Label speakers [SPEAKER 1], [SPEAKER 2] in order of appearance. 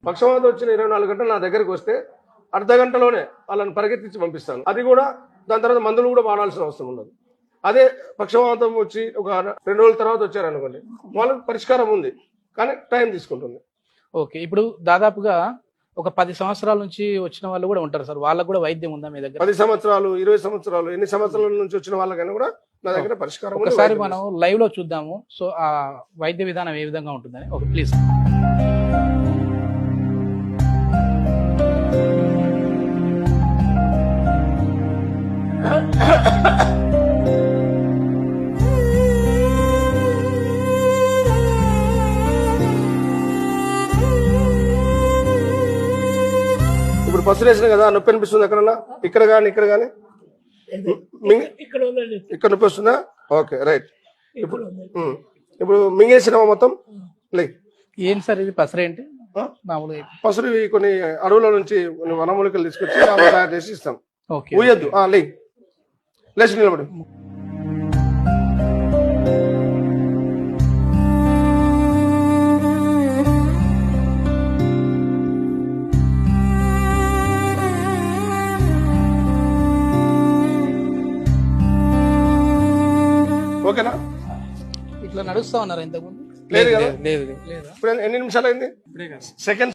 [SPEAKER 1] పక్షవాతం వచ్చిన 24 గంటలు నా దగ్గరికి వస్తే అర్ధ గంటలోనే వాళ్ళని పరిగెత్తించి పంపిస్తాను. అది కూడా దాని తర్వాత మందులు కూడా వాడాల్సిన అవసరం ఉండదు. అదే పక్షవాతం వచ్చి ఒక 2 రోజుల తర్వాత వచ్చారనుకోండి, వాళ్ళకి పరిష్కారం ఉంది కానీ టైం తీసుకుంటుంది.
[SPEAKER 2] ఓకే, ఇప్పుడు దాదాపుగా ఒక 10 సంవత్సరాల నుంచి వచ్చిన వాళ్ళు కూడా ఉంటారు సార్, వాళ్ళకు కూడా వైద్యం ఉందా మీ దగ్గర?
[SPEAKER 1] 10 సంవత్సరాలు 20 సంవత్సరాలు ఎన్ని సంవత్సరాల నుంచి వచ్చిన వాళ్ళకైనా కూడా నా దగ్గర పరిష్కారం ఉంది.
[SPEAKER 2] ఒకసారి మనం లైవ్ లో చూద్దాము. సో ఆ వైద్య విధానం ఏ విధంగా ఉంటుందని ఒక ప్లీజ్.
[SPEAKER 1] ఇప్పుడు పసులు వేసిన కదా, నొప్పి అనిపిస్తుంది ఎక్కడన్నా? ఇక్కడ కానీ ఇక్కడ కానీ ఇక్కడ నొప్పి వస్తుందా? Okay, right. ఇప్పుడు మింగేసినావా మొత్తం? లైక్
[SPEAKER 2] ఏంటి సార్ ఇది పసరు ఏంటి? మామూలుగా
[SPEAKER 1] పసులు ఇవి కొన్ని అడవుల నుంచి కొన్ని వనమూలికలు తీసుకొచ్చి తయారు చేసి ఇస్తాం.
[SPEAKER 2] ఓకే,
[SPEAKER 1] ఊయద్దు, లేచి నిలబడు. ఓకేనా?
[SPEAKER 2] ఇట్లా నడుస్తా ఉన్నారు ఇంతకుముందు?
[SPEAKER 1] లేదు కదా?
[SPEAKER 2] లేదు.
[SPEAKER 1] ఇప్పుడు ఎన్ని నిమిషాలు అయింది? సెకండ్